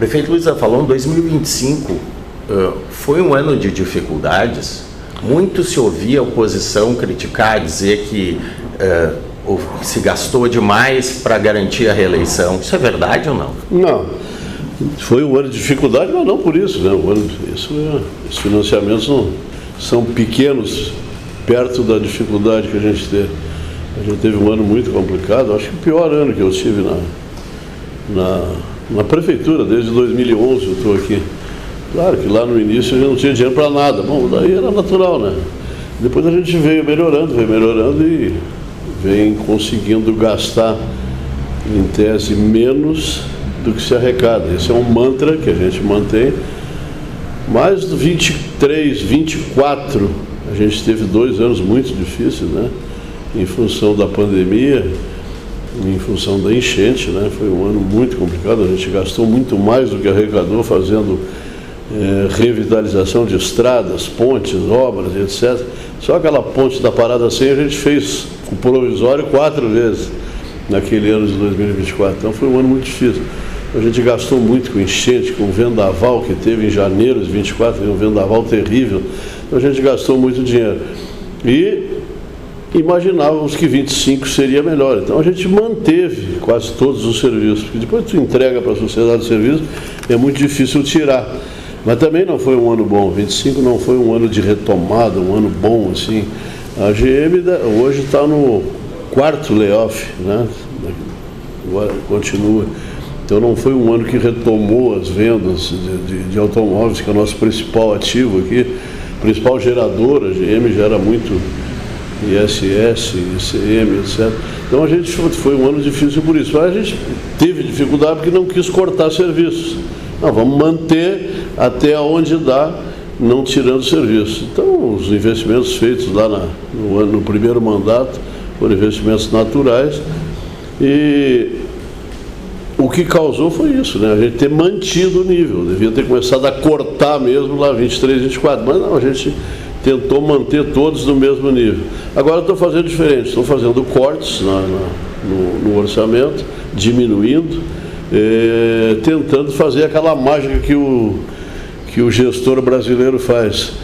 Prefeito Luiz falou, em 2025 foi um ano de dificuldades. Muito se ouvia a oposição criticar, dizer que se gastou demais para garantir a reeleição. Isso é verdade ou não? Não. Foi um ano de dificuldade, mas não por isso, né? Os financiamentos não são pequenos perto da dificuldade que a gente teve. A gente teve um ano muito complicado, acho que o pior ano que eu tive na prefeitura, desde 2011 eu estou aqui. Claro que lá no início a gente não tinha dinheiro para nada, bom, daí era natural, né? Depois a gente veio melhorando e vem conseguindo gastar, em tese, menos do que se arrecada. Esse é um mantra que a gente mantém. Mas do 23, 24, a gente teve 2 anos muito difíceis, né? Em função da pandemia, em função da enchente, né? Foi um ano muito complicado, a gente gastou muito mais do que arrecadou fazendo revitalização de estradas, pontes, obras, etc. Só aquela ponte da Parada 100 a gente fez o provisório 4 vezes naquele ano de 2024, então foi um ano muito difícil. A gente gastou muito com enchente, com o vendaval que teve em janeiro de 24, um vendaval terrível, então a gente gastou muito dinheiro. E imaginávamos que 25 seria melhor, então a gente manteve quase todos os serviços, porque depois tu entrega para a sociedade de serviços, é muito difícil tirar. Mas também não foi um ano bom, 25 não foi um ano de retomada, um ano bom, assim. A GM hoje está no 4º layoff, né? Agora continua. Então não foi um ano que retomou as vendas de automóveis, que é o nosso principal ativo aqui, principal gerador. A GM gera muito ISS, ICM, etc. Então a gente foi um ano difícil por isso. Mas a gente teve dificuldade porque não quis cortar serviços. Não, vamos manter até onde dá, não tirando serviço. Então, os investimentos feitos lá no primeiro mandato foram investimentos naturais e o que causou foi isso, né? A gente ter mantido o nível, devia ter começado a cortar mesmo lá 23, 24, mas não, a gente tentou manter todos no mesmo nível. Agora estou fazendo diferente, estou fazendo cortes no orçamento, diminuindo, tentando fazer aquela mágica que o gestor brasileiro faz,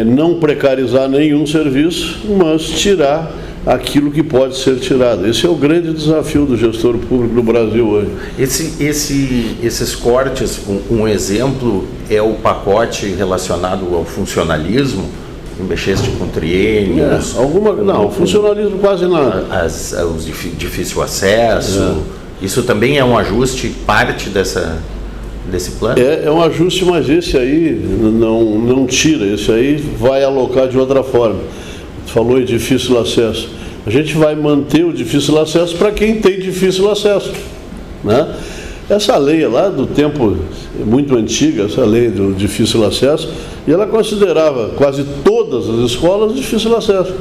não precarizar nenhum serviço, mas tirar aquilo que pode ser tirado. Esse é o grande desafio do gestor público no Brasil hoje. Esses cortes, um exemplo é o pacote relacionado ao funcionalismo, mexeste com triênios. Não, funcionalismo quase nada. Os difícil acesso. Isso também é um ajuste, parte desse plano? É um ajuste, mas esse aí não tira, esse aí vai alocar de outra forma. Falou em difícil acesso. A gente vai manter o difícil acesso para quem tem difícil acesso, né? Essa lei é lá do tempo muito antiga, essa lei do difícil acesso, e ela considerava quase todas as escolas de difícil acesso.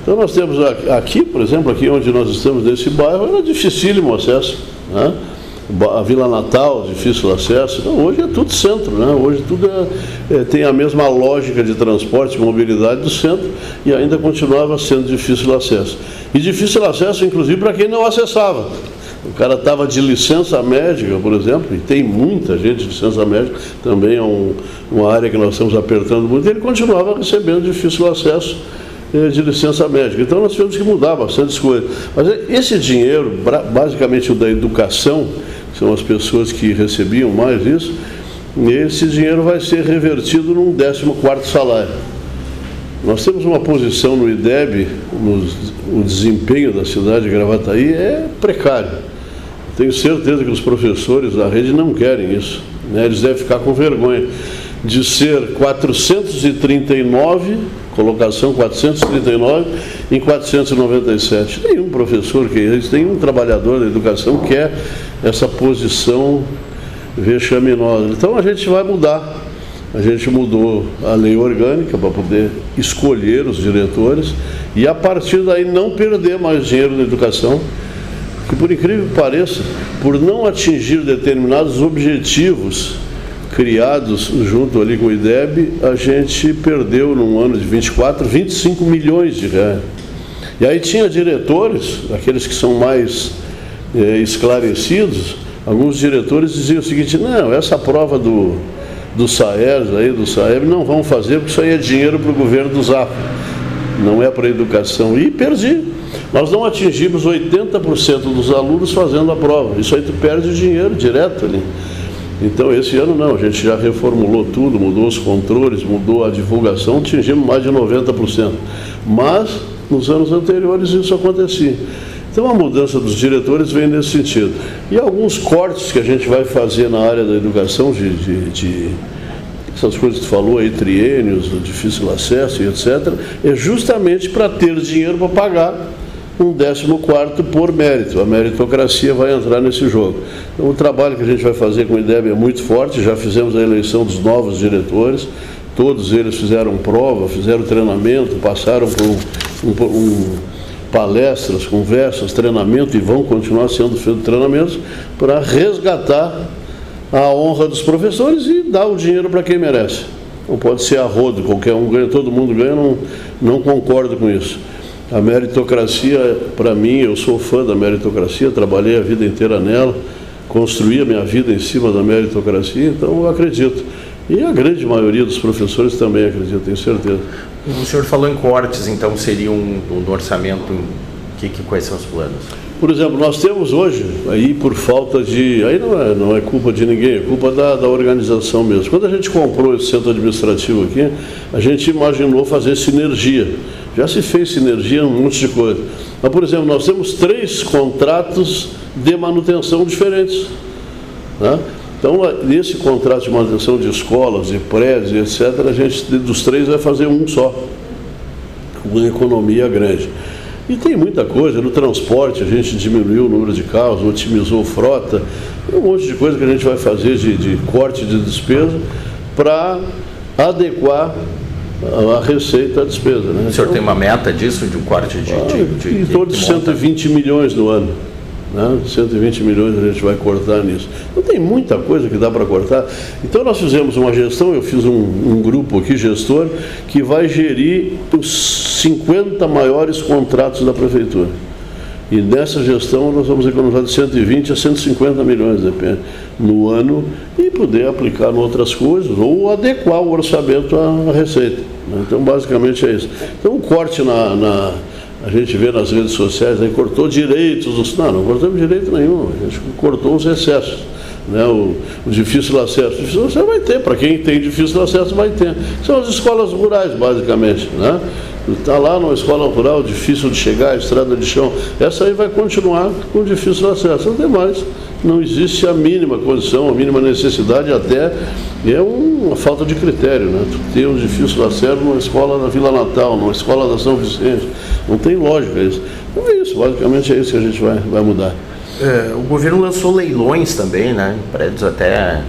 Então nós temos aqui, por exemplo, aqui onde nós estamos nesse bairro, era dificílimo acesso, né? A Vila Natal, difícil acesso. Então, hoje é tudo centro, né? Hoje tudo tem a mesma lógica de transporte e mobilidade do centro e ainda continuava sendo difícil acesso. E difícil acesso, inclusive, para quem não acessava. O cara estava de licença médica, por exemplo, e tem muita gente de licença médica, também é uma área que nós estamos apertando muito, e ele continuava recebendo difícil acesso de licença médica. Então nós tivemos que mudar bastante coisas. Mas esse dinheiro, basicamente o da educação, que são as pessoas que recebiam mais isso, esse dinheiro vai ser revertido num 14º salário. Nós temos uma posição no IDEB, o desempenho da cidade de Gravataí é precário. Tenho certeza que os professores da rede não querem isso, né? Eles devem ficar com vergonha de ser 439, colocação 439 em 497. Nenhum professor quer isso, nenhum trabalhador da educação quer essa posição vexaminosa. Então a gente vai mudar. A gente mudou a lei orgânica para poder escolher os diretores e a partir daí não perder mais dinheiro na educação, que por incrível que pareça, por não atingir determinados objetivos criados junto ali com o IDEB, a gente perdeu num ano de 24, 25 milhões de reais. E aí tinha diretores, aqueles que são mais esclarecidos, alguns diretores diziam o seguinte: não, essa prova do SAERS, aí, do SAEB, não vão fazer porque isso aí é dinheiro para o governo do Zap, não é para a educação. E perdi. Nós não atingimos 80% dos alunos fazendo a prova. Isso aí tu perde dinheiro direto ali. Então, esse ano não, a gente já reformulou tudo, mudou os controles, mudou a divulgação, atingimos mais de 90%. Mas, nos anos anteriores, isso acontecia. Então, a mudança dos diretores vem nesse sentido. E alguns cortes que a gente vai fazer na área da educação, essas coisas que tu falou aí, triênios, difícil acesso e etc., é justamente para ter dinheiro para pagar um 14º por mérito. A meritocracia vai entrar nesse jogo. Então, o trabalho que a gente vai fazer com o IDEB é muito forte. Já fizemos a eleição dos novos diretores, todos eles fizeram prova, fizeram treinamento, passaram por palestras, conversas, treinamento, e vão continuar sendo feitos treinamentos para resgatar a honra dos professores e dar o dinheiro para quem merece. Não pode ser a rodo, qualquer um ganha, todo mundo ganha, não concordo com isso. A meritocracia, para mim, eu sou fã da meritocracia, trabalhei a vida inteira nela, construí a minha vida em cima da meritocracia, então eu acredito. E a grande maioria dos professores também acredita, tenho certeza. O senhor falou em cortes, então seria no orçamento, quais são os planos? Por exemplo, nós temos hoje, aí por falta de... Aí não é culpa de ninguém, é culpa da organização mesmo. Quando a gente comprou esse centro administrativo aqui, a gente imaginou fazer sinergia. Já se fez sinergia em um monte de coisa. Mas, por exemplo, nós temos 3 contratos de manutenção diferentes, né? Então, nesse contrato de manutenção de escolas, de prédios, etc., a gente, dos 3, vai fazer um só, com uma economia grande. E tem muita coisa, no transporte a gente diminuiu o número de carros, otimizou frota, um monte de coisa que a gente vai fazer de corte de despesa para adequar a receita à despesa, né? O senhor tem uma meta disso, de um corte em torno de 120 milhões no ano. Né? 120 milhões a gente vai cortar nisso. Não tem muita coisa que dá para cortar. Então nós fizemos uma gestão, eu fiz um grupo aqui, gestor, que vai gerir os 50 maiores contratos da prefeitura. E nessa gestão nós vamos economizar de 120 a 150 milhões, depende, no ano, e poder aplicar em outras coisas, ou adequar o orçamento à receita. Né? Então basicamente é isso. Então o corte a gente vê nas redes sociais, aí cortou direitos, não cortamos direito nenhum, a gente cortou os excessos, né? O difícil acesso. O difícil acesso vai ter, para quem tem difícil acesso vai ter. São as escolas rurais, basicamente, né? Está lá numa escola rural, difícil de chegar, estrada de chão, essa aí vai continuar com difícil acesso. Ademais, não existe a mínima condição, a mínima necessidade, até é uma falta de critério, né? Tu ter um difícil acesso numa escola da Vila Natal, numa escola da São Vicente, não tem lógica isso. Então é isso, basicamente é isso que a gente vai mudar. O governo lançou leilões também, né? Prédios até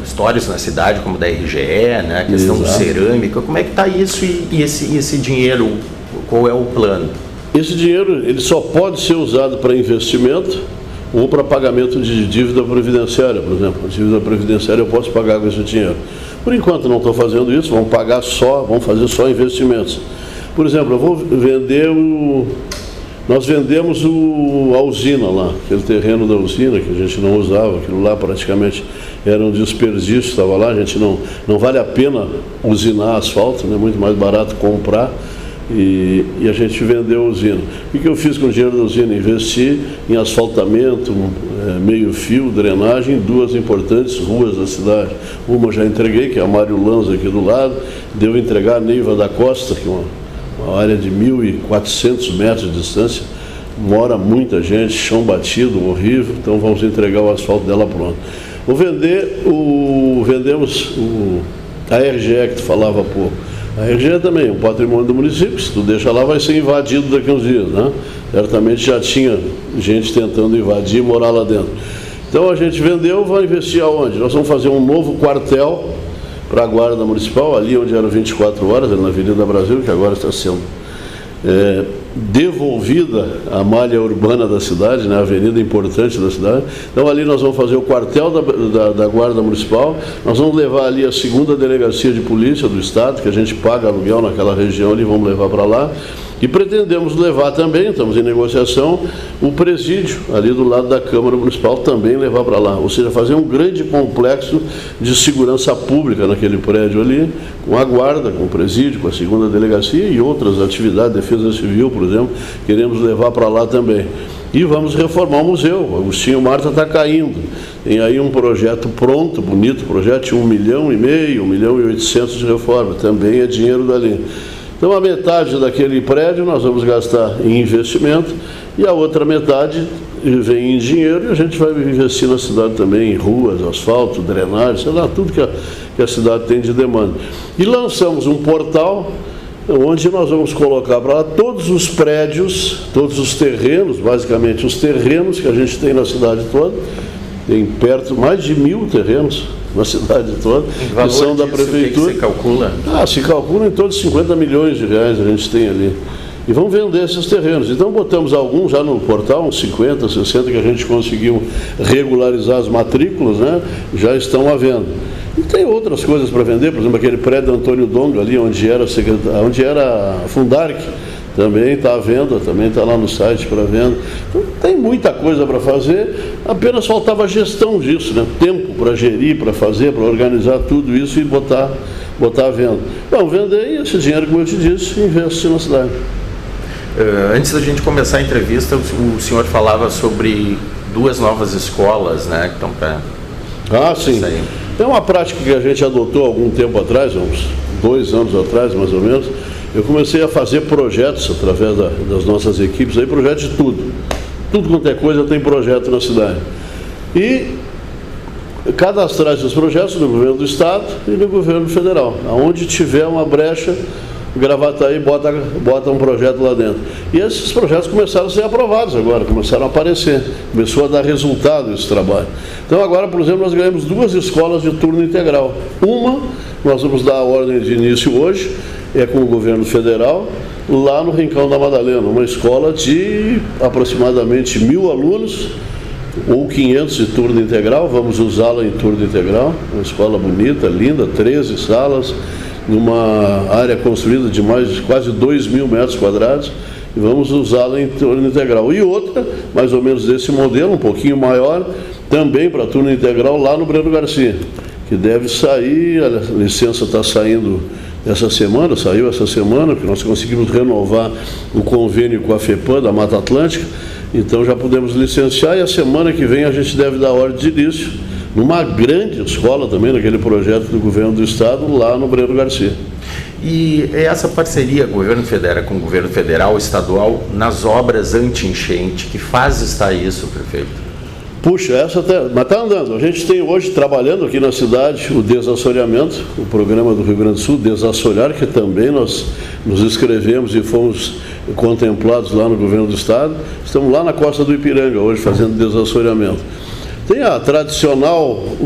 histórias na cidade, como da RGE, né? A questão do cerâmica. Como é que está isso e esse dinheiro? Qual é o plano? Esse dinheiro ele só pode ser usado para investimento ou para pagamento de dívida previdenciária, por exemplo. A dívida previdenciária eu posso pagar com esse dinheiro. Por enquanto não estou fazendo isso, vamos fazer só investimentos. Por exemplo, eu vou vender nós vendemos a usina lá, aquele terreno da usina que a gente não usava, aquilo lá praticamente era um desperdício, estava lá, a gente não vale a pena usinar asfalto, né? Muito mais barato comprar. E a gente vendeu a usina. O que eu fiz com o dinheiro da usina? Investi em asfaltamento, meio fio, drenagem, em 2 importantes ruas da cidade. Uma já entreguei, que é a Mário Lanza aqui do lado, devo entregar a Neiva da Costa, que é uma área de 1.400 metros de distância, mora muita gente, chão batido, horrível, então vamos entregar o asfalto dela pronto. Vendemos a RGE que tu falava há pouco. A RGE também é um patrimônio do município, se tu deixa lá vai ser invadido daqui a uns dias, né? Certamente já tinha gente tentando invadir e morar lá dentro. Então a gente vendeu, vai investir aonde? Nós vamos fazer um novo quartel para a Guarda Municipal, ali onde era 24 horas, na Avenida Brasil, que agora está sendo devolvida a malha urbana da cidade, né, a avenida importante da cidade. Então ali nós vamos fazer o quartel da Guarda Municipal, nós vamos levar ali a 2ª Delegacia de Polícia do Estado, que a gente paga aluguel naquela região ali, vamos levar para lá, E pretendemos levar também, estamos em negociação, o presídio ali do lado da Câmara Municipal, também levar para lá. Ou seja, fazer um grande complexo de segurança pública naquele prédio ali, com a guarda, com o presídio, com a segunda delegacia e outras atividades, defesa civil, por exemplo, queremos levar para lá também. E vamos reformar o museu. O Agostinho Marta está caindo. Tem aí um projeto pronto, bonito projeto, de 1,5 milhão, 1,8 milhões de reforma. Também é dinheiro dali. Então, a metade daquele prédio nós vamos gastar em investimento e a outra metade vem em dinheiro e a gente vai investir na cidade também, em ruas, asfalto, drenagem, sei lá, tudo que a cidade tem de demanda. E lançamos um portal onde nós vamos colocar para lá todos os prédios, todos os terrenos, basicamente os terrenos que a gente tem na cidade toda, tem perto mais de 1.000 terrenos na cidade toda, que são da prefeitura. Que se calcula? Se calcula em torno de 50 milhões de reais a gente tem ali. E vamos vender esses terrenos. Então botamos alguns já no portal, uns 50, 60 que a gente conseguiu regularizar as matrículas, né? Já estão à venda. E tem outras coisas para vender, por exemplo, aquele prédio Antônio Donga ali, onde era a Fundarc, também está à venda, também está lá no site para venda. Então tem muita coisa para fazer, apenas faltava a gestão disso, né? Tempo para gerir, para fazer, para organizar tudo isso e botar à venda. Vamos vender e esse dinheiro, como eu te disse, investir na cidade. Antes da gente começar a entrevista, o senhor falava sobre 2 novas escolas, né, que estão para... Sim. É uma prática que a gente adotou há algum tempo atrás, uns 2 anos atrás, mais ou menos. Eu comecei a fazer projetos através das nossas equipes, aí projetos de tudo. Tudo quanto é coisa tem projeto na cidade. E cadastrar esses projetos no governo do Estado e no governo federal. Aonde tiver uma brecha, Gravataí bota um projeto lá dentro. E esses projetos começaram a ser aprovados agora, começaram a aparecer, começou a dar resultado esse trabalho. Então agora, por exemplo, nós ganhamos 2 escolas de turno integral. Uma, nós vamos dar a ordem de início hoje, é com o governo federal, lá no Rincão da Madalena, uma escola de aproximadamente 1.000 alunos, ou 500 de turno integral, vamos usá-la em turno integral, uma escola bonita, linda, 13 salas, numa área construída de quase 2.000 metros quadrados, e vamos usá-la em turno integral. E outra, mais ou menos desse modelo, um pouquinho maior, também para turno integral, lá no Breno Garcia, que deve sair, a licença está saindo saiu essa semana, porque nós conseguimos renovar o convênio com a FEPAM, da Mata Atlântica, então já podemos licenciar, e a semana que vem a gente deve dar ordem de início, numa grande escola também, naquele projeto do governo do Estado, lá no Breno Garcia. E essa parceria governo federal com o governo federal, estadual, nas obras anti-enchente, que fase está isso, prefeito? Puxa, mas está andando. A gente tem hoje, trabalhando aqui na cidade, o desassoreamento, o programa do Rio Grande do Sul, Desassorear, que também nós nos inscrevemos e fomos contemplados lá no governo do Estado. Estamos lá na costa do Ipiranga, hoje, fazendo desassoreamento. Tem o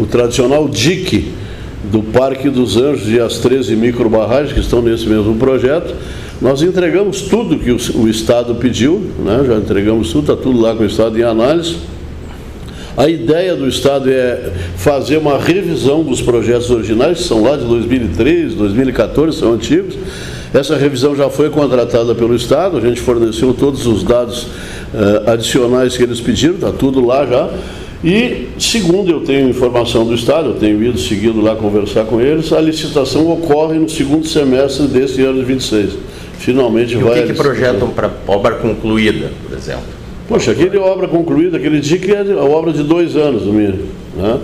tradicional dique do Parque dos Anjos e as 13 microbarragens que estão nesse mesmo projeto. Nós entregamos tudo que o Estado pediu, né? Já entregamos tudo, está tudo lá com o Estado em análise. A ideia do Estado é fazer uma revisão dos projetos originais, que são lá de 2013, 2014, são antigos. Essa revisão já foi contratada pelo Estado, a gente forneceu todos os dados adicionais que eles pediram, está tudo lá já. E, segundo eu tenho informação do Estado, eu tenho ido seguido lá conversar com eles, a licitação ocorre no segundo semestre desse ano de 26. Finalmente vai... E o que projetam para obra concluída, por exemplo? Poxa, aquele obra concluída, aquele dique é a obra de 2 anos, no mínimo, né?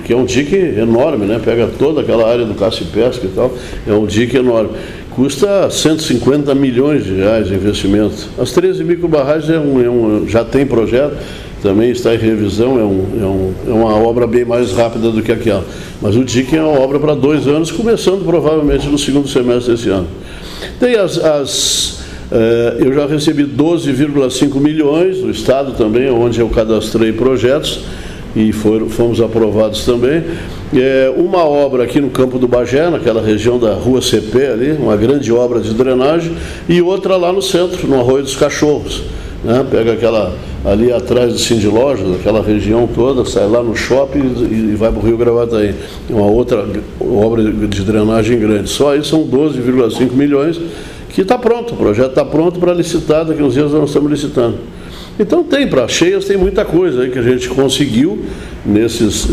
Que é um dique enorme, né? Pega toda aquela área do caça e pesca e tal, é um dique enorme. Custa 150 milhões de reais de investimento. As 13 microbarragens já tem projeto, também está em revisão, é uma obra bem mais rápida do que aquela. Mas o dique é uma obra para 2 anos, começando provavelmente no segundo semestre desse ano. Tem eu já recebi 12,5 milhões do Estado também, onde eu cadastrei projetos e fomos aprovados também. Uma obra aqui no Campo do Bagé, naquela região da Rua CP ali, uma grande obra de drenagem, e outra lá no centro, no Arroio dos Cachorros, né? Pega aquela ali atrás do Cindy Lojas, aquela região toda, sai lá no shopping e vai para o Rio Gravataí. Uma outra obra de drenagem grande. Só aí são 12,5 milhões, que está pronto, o projeto está pronto para licitar, daqui uns dias nós estamos licitando. Então para Cheias tem muita coisa aí que a gente conseguiu nesses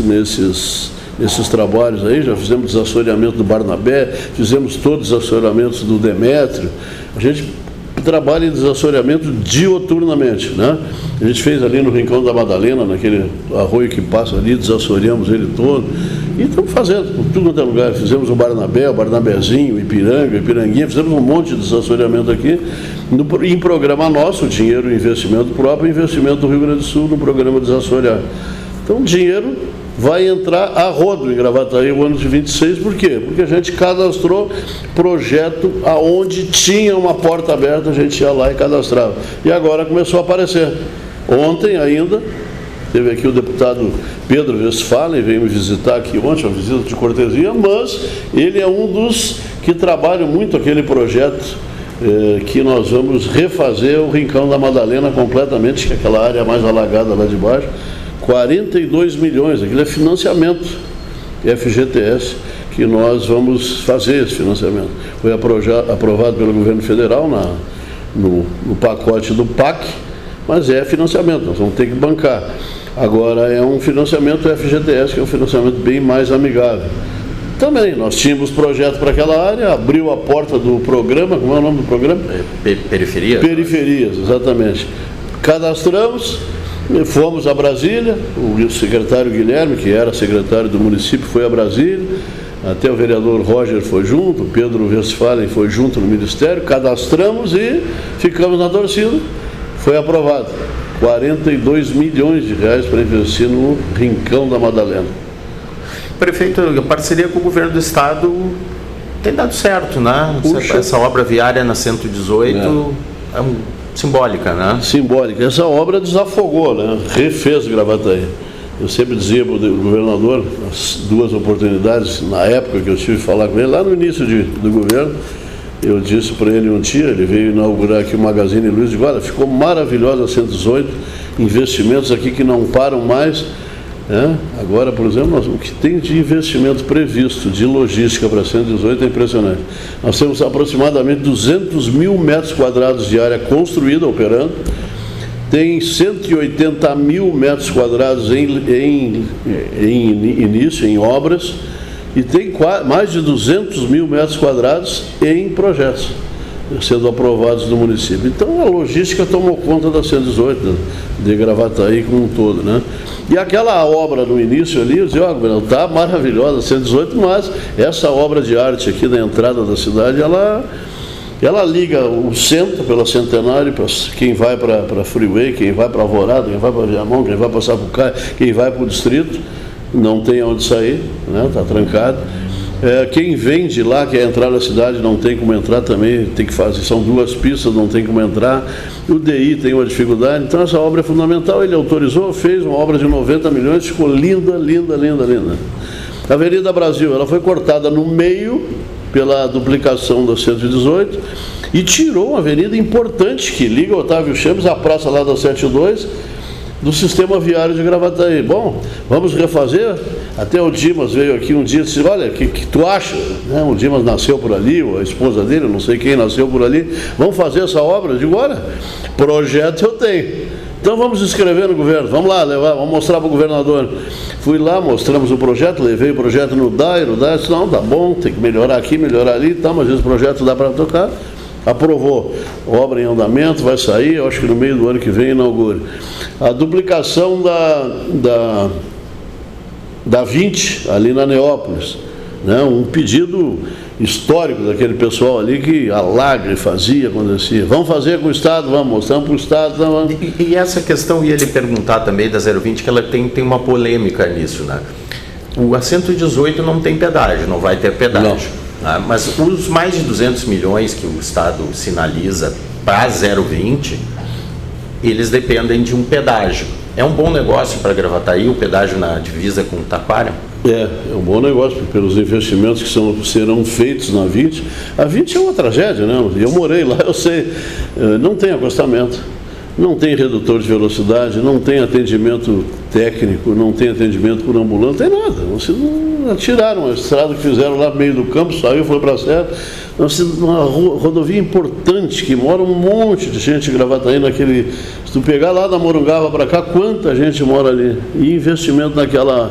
trabalhos aí. Já fizemos desassoreamento do Barnabé, fizemos todos os desassoreamentos do Demétrio. A gente trabalha em desassoreamento dioturnamente, né? A gente fez ali no Rincão da Madalena, naquele arroio que passa ali, desassoreamos ele todo. E estamos fazendo, por tudo quanto é lugar. Fizemos o Barnabé, o Barnabézinho, o Ipiranga, o Ipiranguinha, fizemos um monte de desassoreamento aqui. Em programa nosso, dinheiro, investimento próprio, investimento do Rio Grande do Sul no programa Desassorear. Então, dinheiro vai entrar a rodo em Gravataí o ano de 26, por quê? Porque a gente cadastrou projeto aonde tinha uma porta aberta, a gente ia lá e cadastrava. E agora começou a aparecer. Ontem ainda, teve aqui o deputado Pedro Westphalen, veio me visitar aqui ontem, uma visita de cortesia, mas ele é um dos que trabalham muito aquele projeto que nós vamos refazer o Rincão da Madalena completamente, que é aquela área mais alagada lá de baixo, 42 milhões, aquilo é financiamento FGTS, que nós vamos fazer esse financiamento. Foi aprovado pelo governo federal no pacote do PAC, mas é financiamento, nós vamos ter que bancar. Agora é um financiamento FGTS, que é um financiamento bem mais amigável. Também, nós tínhamos projeto para aquela área, abriu a porta do programa, como é o nome do programa? Periferias? Periferias, exatamente. Cadastramos, fomos a Brasília, o secretário Guilherme, que era secretário do município, foi a Brasília, até o vereador Roger foi junto, o Pedro Westphalen foi junto no Ministério, cadastramos e ficamos na torcida, foi aprovado. 42 milhões de reais para investir no Rincão da Madalena. Prefeito, a parceria com o governo do estado tem dado certo, né? Essa obra viária na 118 é simbólica, né? Simbólica. Essa obra desafogou, né? Refez Gravataí. Eu sempre dizia para o governador, as duas oportunidades, na época que eu tive que falar com ele, lá no início do governo, eu disse para ele um dia, ele veio inaugurar aqui o Magazine Luiza, digo, olha, ficou maravilhosa a 118, investimentos aqui que não param mais. Agora, por exemplo, o que tem de investimento previsto de logística para 118 é impressionante. Nós temos aproximadamente 200 mil metros quadrados de área construída, operando, tem 180 mil metros quadrados em início, em obras, e tem mais de 200 mil metros quadrados em projetos sendo aprovados no município. Então a logística tomou conta da 118, de Gravataí como um todo, né? E aquela obra no início ali, eu dizia, está maravilhosa a 118, mas essa obra de arte aqui na entrada da cidade, ela liga o centro pela Centenário, para quem vai para Freeway, quem vai para Alvorada, quem vai para Viamão, quem vai para Sapucaia, quem vai para o distrito, não tem onde sair, né? Está trancado. Quem vem de lá, quer entrar na cidade, não tem como entrar também, tem que fazer, são duas pistas, não tem como entrar. O DI tem uma dificuldade, então essa obra é fundamental. Ele autorizou, fez uma obra de 90 milhões, ficou linda, linda, linda, linda. A Avenida Brasil, ela foi cortada no meio pela duplicação da 118 e tirou uma avenida importante que liga o Otávio Chaves à praça lá da 72 do sistema viário de Gravataí. Bom, vamos refazer. Até o Dimas veio aqui um dia e disse, olha, o que tu acha? O Dimas nasceu por ali, ou a esposa dele, eu não sei quem nasceu por ali. Vamos fazer essa obra? Eu digo, olha, projeto eu tenho. Então vamos escrever no governo, vamos lá, vamos mostrar para o governador. Fui lá, mostramos o projeto, levei o projeto no DAI disse, não, tá bom, tem que melhorar aqui, melhorar ali, tá, mas esse projeto dá para tocar. Aprovou, obra em andamento, vai sair, eu acho que no meio do ano que vem inaugura. A duplicação da 20, ali na Neópolis, né? Um pedido histórico daquele pessoal ali que alagra e fazia, acontecia. Vamos fazer com o Estado, vamos, mostramos para o Estado. Vamos. E essa questão, ia lhe perguntar também da 020, que ela tem uma polêmica nisso, né? A 118 não tem pedágio, não vai ter pedágio. Né? Mas os mais de 200 milhões que o Estado sinaliza para 020, eles dependem de um pedágio. É um bom negócio para Gravataí, o pedágio na divisa com Taquara? É um bom negócio, pelos investimentos que serão feitos na 20. A 20 é uma tragédia, né? Eu morei lá, eu sei, não tem acostamento, não tem redutor de velocidade, não tem atendimento técnico, não tem atendimento por ambulante, não tem nada. Vocês tiraram a estrada que fizeram lá no meio do campo, saiu, foi para a serra, Nós temos uma rodovia importante, que mora um monte de gente em Gravataí naquele... Se tu pegar lá da Morungava para cá, quanta gente mora ali? E investimento naquela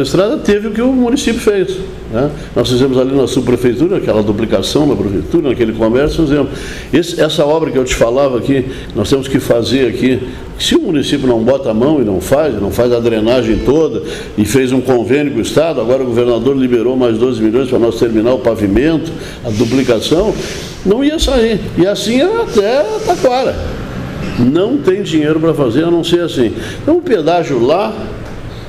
estrada teve o que o município fez, né? Nós fizemos ali na subprefeitura, aquela duplicação na prefeitura, naquele comércio, fizemos. Essa obra que eu te falava aqui, nós temos que fazer aqui, se o município não bota a mão e não faz a drenagem toda, e fez um convênio com o Estado, agora o governador liberou mais 12 milhões para nós terminar o pavimento, a duplicação, não ia sair. E assim é até Taquara. Não tem dinheiro para fazer, a não ser assim. Então o pedágio lá,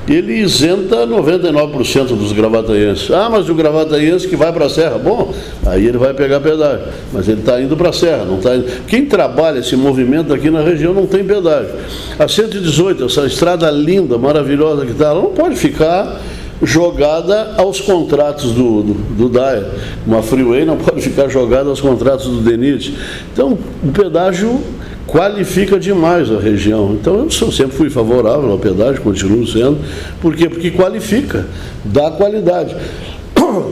ele isenta 99% dos gravataienses. Ah, mas o gravataiense que vai para a Serra, bom, aí ele vai pegar pedágio, mas ele está indo para a Serra, não está indo. Quem trabalha esse movimento aqui na região não tem pedágio. A 118, essa estrada linda, maravilhosa que está, ela não pode ficar jogada aos contratos do DAER. Uma freeway não pode ficar jogada aos contratos do DENIT. Então, o pedágio qualifica demais a região. Então, eu sempre fui favorável ao pedágio, continuo sendo. Por quê? Porque qualifica, dá qualidade.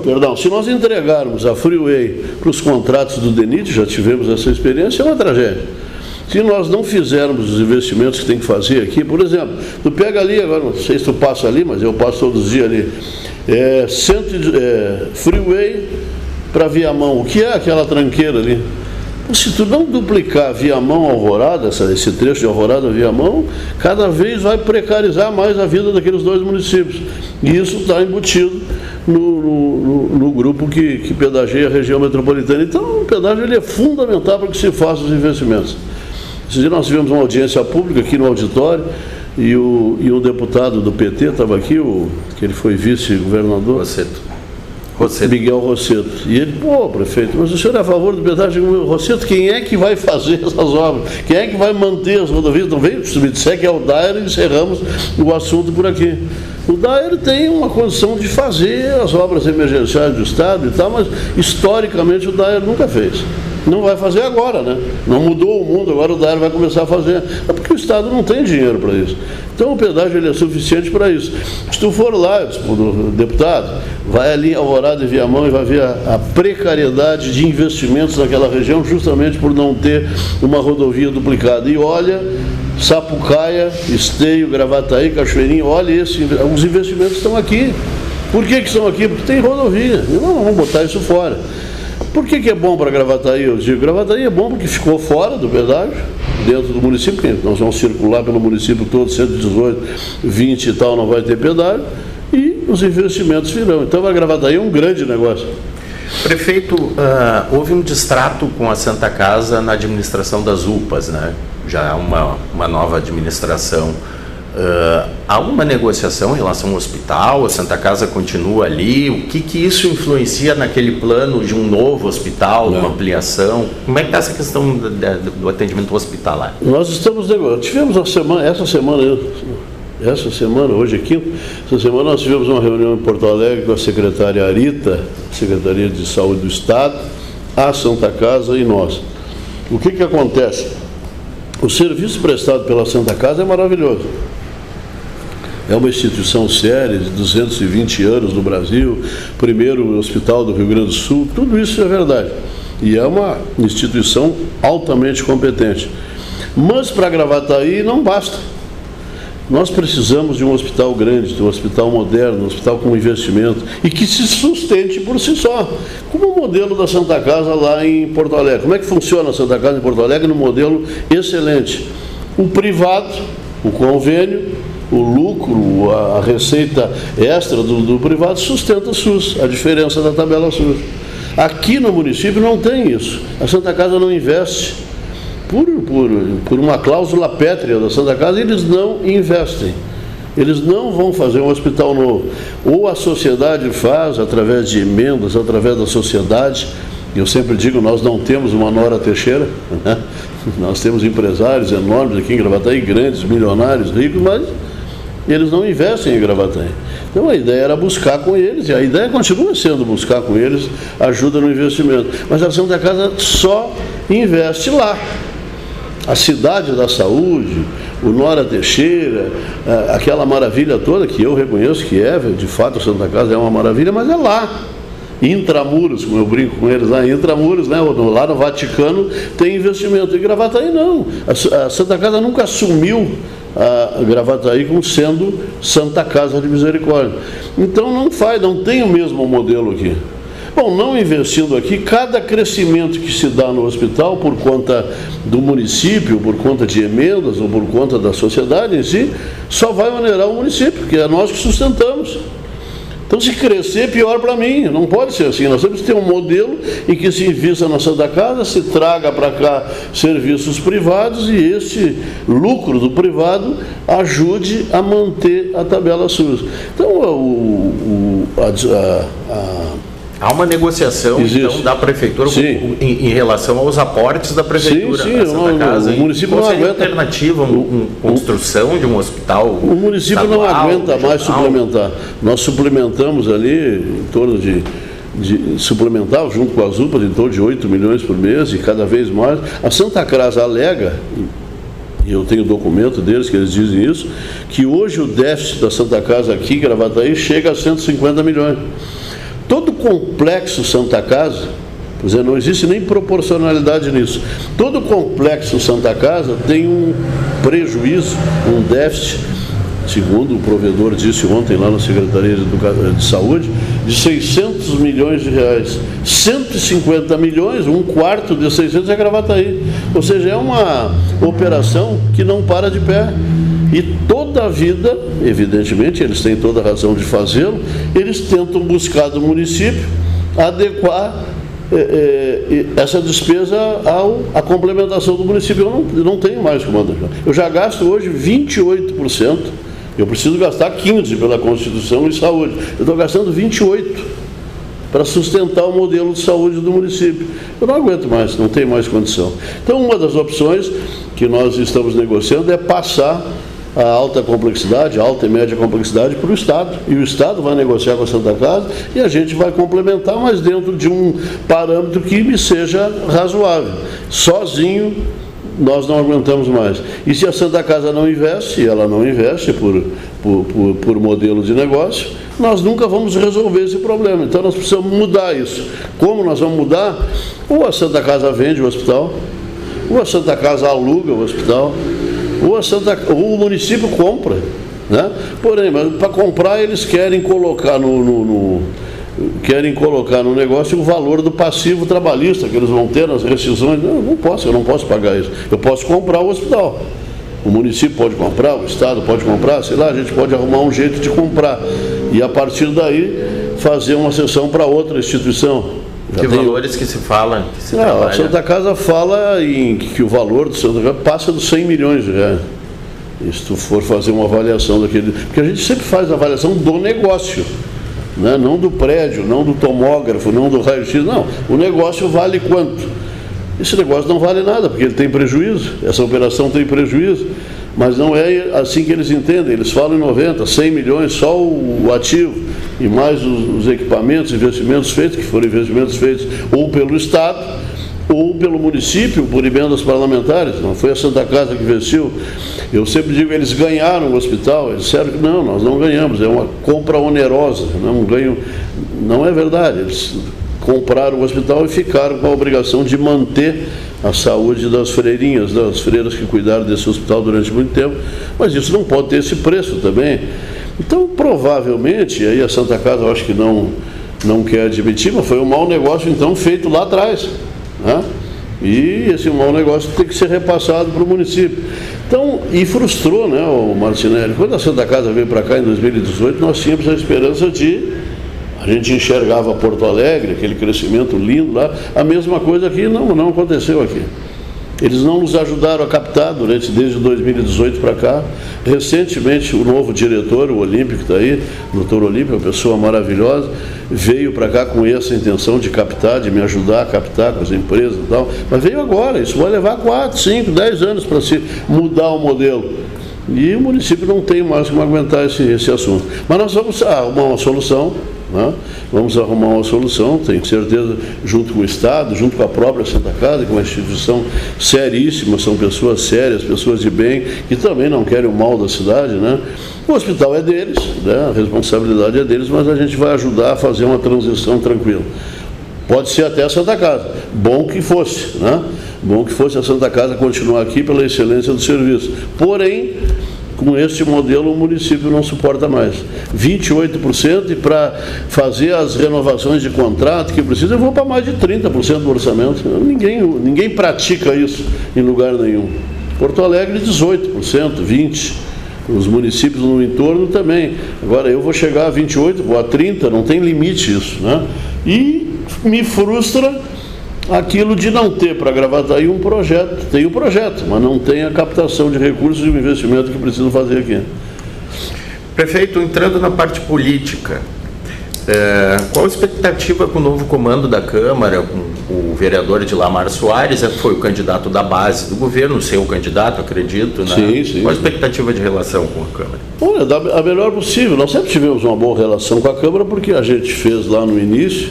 Perdão, se nós entregarmos a freeway para os contratos do DENIT, já tivemos essa experiência, é uma tragédia. Se nós não fizermos os investimentos que tem que fazer aqui, por exemplo, tu pega ali, agora não sei se tu passa ali, mas eu passo todos os dias ali, freeway para Viamão. O que é aquela tranqueira ali? Se tu não duplicar Viamão-Alvorada, esse trecho de Alvorada-Viamão, cada vez vai precarizar mais a vida daqueles dois municípios. E isso está embutido no grupo que pedageia a região metropolitana. Então, o pedágio ele é fundamental para que se façam os investimentos. Esse dia nós tivemos uma audiência pública aqui no auditório e um deputado do PT estava aqui, que ele foi vice-governador. Rosseto. Miguel Rosseto. E ele, prefeito, mas o senhor é a favor do pedágio? Rosseto, quem é que vai fazer essas obras? Quem é que vai manter as rodovias? Não vem, se me disser que é o DAER, encerramos o assunto por aqui. O DAER tem uma condição de fazer as obras emergenciais do Estado e tal, mas historicamente o DAER nunca fez. Não vai fazer agora, né? Não mudou o mundo, agora o DAER vai começar a fazer. É porque o Estado não tem dinheiro para isso. Então o pedágio ele é suficiente para isso. Se tu for lá, deputado, vai ali em Alvorada e Viamão e vai ver a precariedade de investimentos naquela região, justamente por não ter uma rodovia duplicada. E olha, Sapucaia, Esteio, Gravataí, Cachoeirinha, olha os investimentos estão aqui. Por que estão aqui? Porque tem rodovia. E não vamos botar isso fora. Por que é bom para Gravataí? Eu digo, Gravataí é bom porque ficou fora do pedágio, dentro do município, porque nós vamos circular pelo município todo, 118, 20 e tal, não vai ter pedágio, e os investimentos virão. Então, a Gravataí é um grande negócio. Prefeito, houve um distrato com a Santa Casa na administração das UPAs, né? Já há uma nova administração. Há uma negociação em relação ao hospital? A Santa Casa continua ali? O que isso influencia naquele plano de um novo hospital, de uma ampliação? Como é que está essa questão do atendimento hospitalar? Nós estamos negociando. Tivemos essa semana, hoje é quinta, essa semana nós tivemos uma reunião em Porto Alegre com a secretária Arita, Secretaria de Saúde do Estado, a Santa Casa e nós. O que acontece? O serviço prestado pela Santa Casa é maravilhoso. É uma instituição séria, de 220 anos no Brasil, primeiro hospital do Rio Grande do Sul, tudo isso é verdade. E é uma instituição altamente competente. Mas para Gravataí não basta. Nós precisamos de um hospital grande, de um hospital moderno, um hospital com investimento e que se sustente por si só, como o modelo da Santa Casa lá em Porto Alegre. Como é que funciona a Santa Casa em Porto Alegre? No modelo excelente. O privado, o convênio, o lucro, a receita extra do privado sustenta o SUS, a diferença da tabela SUS. Aqui no município não tem isso. A Santa Casa não investe. Por uma cláusula pétrea da Santa Casa, eles não investem. Eles não vão fazer um hospital novo. Ou a sociedade faz, através de emendas, através da sociedade. Eu sempre digo, nós não temos uma Nora Teixeira, né? Nós temos empresários enormes aqui em Gravataí, grandes, milionários, ricos, mas eles não investem em Gravataí. Então a ideia era buscar com eles, e a ideia continua sendo buscar com eles ajuda no investimento. Mas a Santa Casa só investe lá. A cidade da saúde, o Nora Teixeira, aquela maravilha toda que eu reconheço que de fato a Santa Casa é uma maravilha, mas é lá. intramuros, como eu brinco com eles lá, intramuros, né? Lá no Vaticano tem investimento. E Gravataí não. A Santa Casa nunca assumiu a Gravataí como sendo Santa Casa de Misericórdia. Então não tem o mesmo modelo aqui. Bom, não investindo aqui, cada crescimento que se dá no hospital por conta do município, por conta de emendas ou por conta da sociedade em si, só vai onerar o município, que é nós que sustentamos. Então, se crescer, pior para mim. Não pode ser assim. Nós temos que ter um modelo em que se invista na Santa Casa, se traga para cá serviços privados e esse lucro do privado ajude a manter a tabela SUS. Então, há uma negociação, então, da Prefeitura em relação aos aportes da Prefeitura. Sim, Santa Casa. O município não aguenta. Alternativa, construção de um hospital. O município não aguenta mais suplementar. Nós suplementamos ali em torno de suplementar, junto com as UPAs, em torno de 8 milhões por mês e cada vez mais. A Santa Casa alega, e eu tenho documento deles que eles dizem isso, que hoje o déficit da Santa Casa aqui em Gravataí chega a 150 milhões. Todo o complexo Santa Casa, quer dizer, não existe nem proporcionalidade nisso. Todo o complexo Santa Casa tem um prejuízo, um déficit, segundo o provedor disse ontem lá na Secretaria de Saúde, de 600 milhões de reais. 150 milhões, um quarto de 600 é Gravataí. Ou seja, é uma operação que não para de pé. E toda a vida, evidentemente, eles têm toda a razão de fazê-lo, eles tentam buscar do município adequar essa despesa à complementação do município. Eu não tenho mais como andar. Eu já gasto hoje 28%, eu preciso gastar 15% pela Constituição e saúde. Eu estou gastando 28% para sustentar o modelo de saúde do município. Eu não aguento mais, não tenho mais condição. Então, uma das opções que nós estamos negociando é passar a alta complexidade, a alta e média complexidade para o Estado. E o Estado vai negociar com a Santa Casa e a gente vai complementar, mas dentro de um parâmetro que me seja razoável. Sozinho, nós não aguentamos mais. E se a Santa Casa não investe, e ela não investe por modelo de negócio, nós nunca vamos resolver esse problema. Então nós precisamos mudar isso. Como nós vamos mudar? Ou a Santa Casa vende o hospital, ou a Santa Casa aluga o hospital, ou o município compra, né? Porém, para comprar eles querem colocar no negócio o valor do passivo trabalhista que eles vão ter nas rescisões. Eu não posso pagar isso. Eu posso comprar o hospital. O município pode comprar, o Estado pode comprar, sei lá, a gente pode arrumar um jeito de comprar. E a partir daí fazer uma cessão para outra instituição. Que valores que se fala? A Santa Casa fala que o valor do Santa Casa passa dos 100 milhões de reais. E se tu for fazer uma avaliação daquele... Porque a gente sempre faz a avaliação do negócio, né? Não do prédio, não do tomógrafo, não do raio-x, não. O negócio vale quanto? Esse negócio não vale nada, porque ele tem prejuízo. Essa operação tem prejuízo. Mas não é assim que eles entendem. Eles falam em 90, 100 milhões, só o ativo, e mais os equipamentos, investimentos feitos, que foram investimentos feitos ou pelo Estado, ou pelo município, por emendas parlamentares. Não foi a Santa Casa que investiu. Eu sempre digo que eles ganharam o hospital. Eles disseram que não, nós não ganhamos, é uma compra onerosa, não ganho. Não é verdade. Eles compraram o hospital e ficaram com a obrigação de manter a saúde das freirinhas, das freiras que cuidaram desse hospital durante muito tempo, mas isso não pode ter esse preço também. Então, provavelmente, aí a Santa Casa eu acho que não quer admitir, mas foi um mau negócio então feito lá atrás, né? E esse mau negócio tem que ser repassado para o município. Então, e frustrou, né, o Marcinelli. Quando a Santa Casa veio para cá em 2018, nós tínhamos a esperança de... A gente enxergava Porto Alegre, aquele crescimento lindo lá, a mesma coisa aqui, não aconteceu aqui. Eles não nos ajudaram a captar desde 2018 para cá. Recentemente, o novo diretor, o Olímpio, que está aí, o doutor Olímpio, uma pessoa maravilhosa, veio para cá com essa intenção de captar, de me ajudar a captar com as empresas e tal, mas veio agora. Isso vai levar 4, 5, 10 anos para se mudar o modelo. E o município não tem mais como aguentar esse assunto. Mas nós vamos arrumar uma solução, né? Vamos arrumar uma solução, tenho certeza, junto com o Estado, junto com a própria Santa Casa, que é uma instituição seríssima, são pessoas sérias, pessoas de bem, que também não querem o mal da cidade, né? O hospital é deles, né? A responsabilidade é deles, mas a gente vai ajudar a fazer uma transição tranquila. Pode ser até a Santa Casa, bom que fosse, né? Bom que fosse a Santa Casa continuar aqui pela excelência do serviço. Porém, com este modelo o município não suporta mais. 28% e para fazer as renovações de contrato que precisa, eu vou para mais de 30% do orçamento. Ninguém pratica isso em lugar nenhum. Porto Alegre 18%, 20%. Os municípios no entorno também. Agora eu vou chegar a 28%, vou a 30%, não tem limite isso, né? E me frustra aquilo de não ter para Gravataí um projeto. Tem o projeto, mas não tem a captação de recursos e o investimento que precisam fazer aqui. Prefeito, entrando na parte política, qual a expectativa com o novo comando da Câmara, com o vereador Dilamar Soares, que foi o candidato da base do governo, seu candidato, acredito, né? Sim. Qual a expectativa de relação com a Câmara? Olha, a melhor possível. Nós sempre tivemos uma boa relação com a Câmara, porque a gente fez lá no início,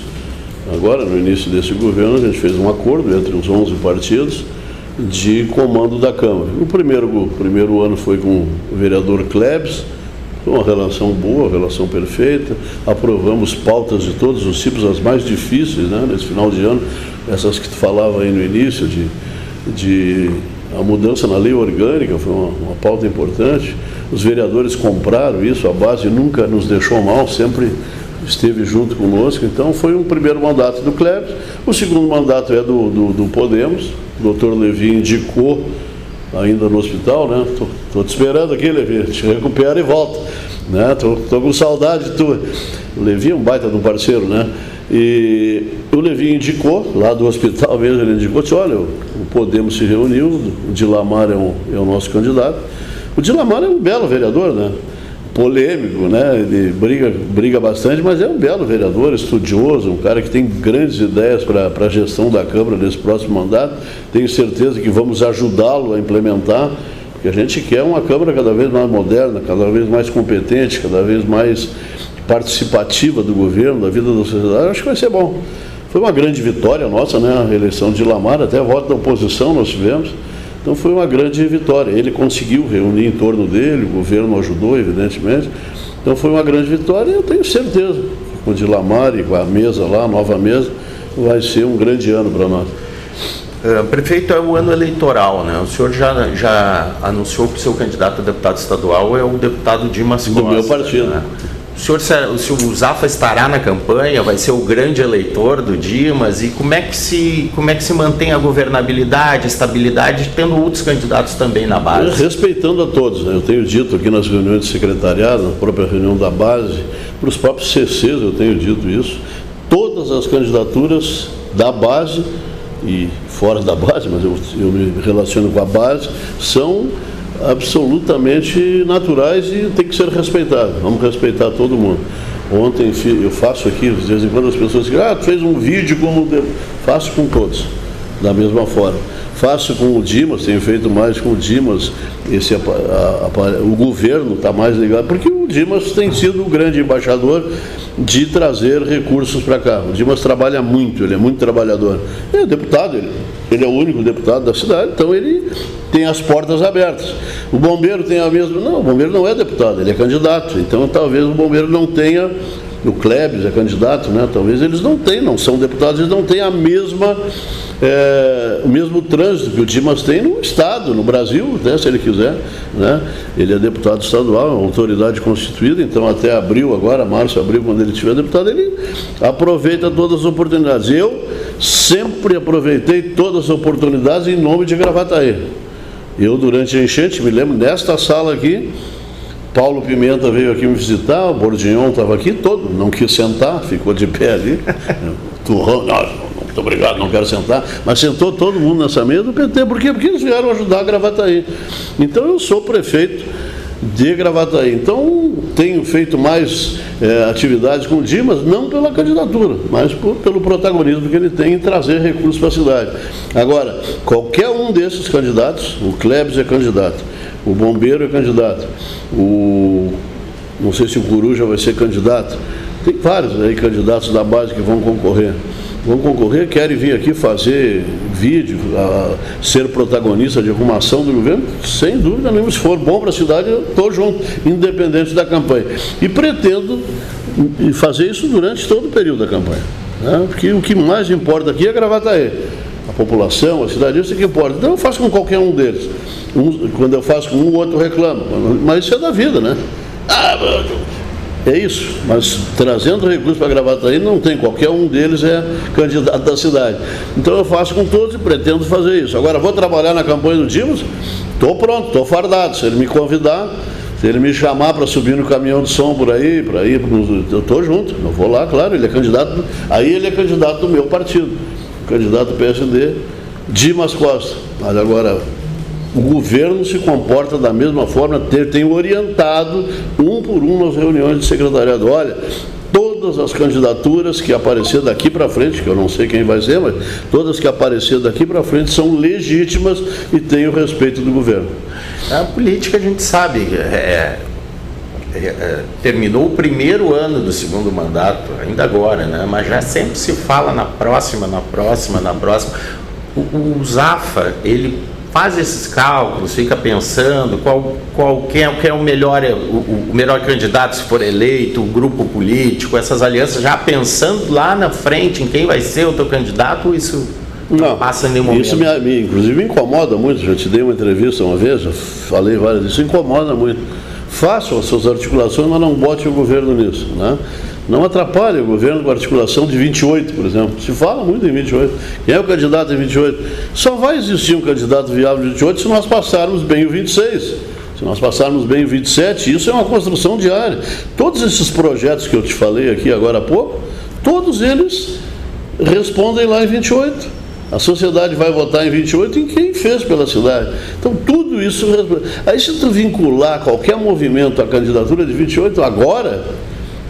agora no início desse governo, a gente fez um acordo entre os 11 partidos de comando da Câmara. O primeiro ano foi com o vereador Klebs, foi uma relação boa, uma relação perfeita, aprovamos pautas de todos os tipos, as mais difíceis, né, nesse final de ano, essas que tu falava aí no início, de a mudança na lei orgânica, foi uma pauta importante. Os vereadores compraram isso, a base nunca nos deixou mal, sempre esteve junto conosco. Então foi um primeiro mandato do Klebs. O segundo mandato é do Podemos. O doutor Levi indicou, ainda no hospital, né? Estou te esperando aqui, Levi, te recupera e volta, né? Tô com saudade tua. O Levi é um baita de um parceiro, né? E o Levi indicou, lá do hospital mesmo, ele indicou, disse, olha, o Podemos se reuniu, o Dilamar é o nosso candidato. O Dilamar é um belo vereador, né? Polêmico, né? Ele briga bastante, mas é um belo vereador, estudioso, um cara que tem grandes ideias para a gestão da Câmara nesse próximo mandato. Tenho certeza que vamos ajudá-lo a implementar, porque a gente quer uma Câmara cada vez mais moderna, cada vez mais competente, cada vez mais participativa do governo, da vida da sociedade. Acho que vai ser bom. Foi uma grande vitória nossa, né? A eleição de Dilamar, até voto da oposição nós tivemos. Então foi uma grande vitória. Ele conseguiu reunir em torno dele, o governo ajudou, evidentemente. Então foi uma grande vitória e eu tenho certeza que com o Dilamar e com a mesa lá, a nova mesa, vai ser um grande ano para nós. Prefeito, é o ano eleitoral, né? O senhor já anunciou que o seu candidato a deputado estadual é o deputado Dimas Costa. Do meu partido. Né? O Zafra estará na campanha, vai ser o grande eleitor do Dimas, e como é que se mantém a governabilidade, a estabilidade, tendo outros candidatos também na base? Respeitando a todos, né? Eu tenho dito aqui nas reuniões de secretariado, na própria reunião da base, para os próprios CCs eu tenho dito isso, todas as candidaturas da base e fora da base, mas eu me relaciono com a base, são absolutamente naturais e tem que ser respeitado. Vamos respeitar todo mundo. Ontem eu faço aqui, de vez em quando as pessoas dizem, tu fez um vídeo como... Faço com todos, da mesma forma. Faço com o Dimas, tenho feito mais com o Dimas, o governo está mais ligado, porque o Dimas tem sido o grande embaixador de trazer recursos para cá. O Dimas trabalha muito, ele é muito trabalhador. Ele é deputado, ele é o único deputado da cidade, então ele tem as portas abertas. O bombeiro tem a mesma... Não, o bombeiro não é deputado, ele é candidato, então talvez o bombeiro não tenha... O Klebs é candidato, né? Talvez eles não são deputados, eles não têm a mesma... o mesmo trânsito que o Dimas tem no Estado, no Brasil, né, se ele quiser, né? Ele é deputado estadual, é uma autoridade constituída, então até abril agora, março, abril, quando ele tiver deputado, ele aproveita todas as oportunidades. Eu sempre aproveitei todas as oportunidades em nome de Gravataí. Eu, durante a enchente, me lembro, nesta sala aqui, Paulo Pimenta veio aqui me visitar, o Bordignon estava aqui todo, não quis sentar, ficou de pé ali. Turrão, muito obrigado, não quero sentar. Mas sentou todo mundo nessa mesa do PT. Por quê? Porque eles vieram ajudar a Gravataí. Então eu sou prefeito de Gravataí. Então tenho feito mais atividades com o Dimas, não pela candidatura, mas pelo protagonismo que ele tem em trazer recursos para a cidade. Agora, qualquer um desses candidatos, o Klebs é candidato, o bombeiro é candidato, não sei se o Coruja vai ser candidato, Tem vários aí candidatos da base que vão concorrer. Querem vir aqui fazer vídeo, ser protagonista de alguma ação do governo, sem dúvida nenhuma. Se for bom para a cidade, eu estou junto, independente da campanha. E pretendo fazer isso durante todo o período da campanha, né? Porque o que mais importa aqui é Gravataí. A população, a cidade, isso é que importa. Então eu faço com qualquer um deles. Quando eu faço com um, o outro reclama. Mas isso é da vida, né? É isso, mas trazendo recursos para Gravataí não tem, qualquer um deles é candidato da cidade. Então eu faço com todos e pretendo fazer isso. Agora, vou trabalhar na campanha do Dimas? Estou pronto, estou fardado. Se ele me convidar, se ele me chamar para subir no caminhão de som por aí, eu estou junto, eu vou lá, claro, ele é candidato, aí ele é candidato do meu partido, candidato do PSD, Dimas Costa. Mas agora, o governo se comporta da mesma forma, tem orientado um por um nas reuniões de secretariado. Olha, todas as candidaturas que aparecer daqui para frente, que eu não sei quem vai ser, mas todas que aparecer daqui para frente são legítimas e têm o respeito do governo. A política, a gente sabe, terminou o primeiro ano do segundo mandato, ainda agora, né? Mas já sempre se fala na próxima. O Zafra, ele faz esses cálculos, fica pensando quem é o melhor candidato se for eleito, o grupo político, essas alianças, já pensando lá na frente em quem vai ser o teu candidato, ou isso não passa em nenhum momento? Isso inclusive me incomoda muito. Já te dei uma entrevista uma vez, eu falei várias vezes, isso incomoda muito. Façam as suas articulações, mas não bote o governo nisso, né? Não atrapalhe o governo com a articulação de 28, por exemplo. Se fala muito em 28. Quem é o candidato em 28? Só vai existir um candidato viável em 28 se nós passarmos bem o 26. Se nós passarmos bem o 27, isso é uma construção diária. Todos esses projetos que eu te falei aqui agora há pouco, todos eles respondem lá em 28. A sociedade vai votar em 28 em quem fez pela cidade. Então, tudo isso... Aí, se tu vincular qualquer movimento à candidatura de 28 agora...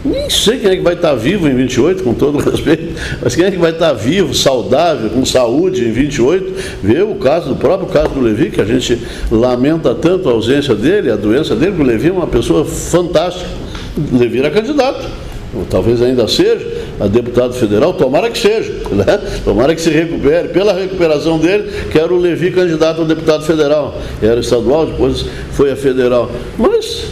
Nem sei quem é que vai estar vivo em 28, com todo o respeito, mas quem é que vai estar vivo, saudável, com saúde em 28, vê o próprio caso do Levi, que a gente lamenta tanto a ausência dele, a doença dele, porque o Levi é uma pessoa fantástica. O Levi era candidato, ou talvez ainda seja, a deputado federal, tomara que seja, né? Tomara que se recupere, pela recuperação dele, que era o Levi candidato a deputado federal, era estadual, depois foi a federal, mas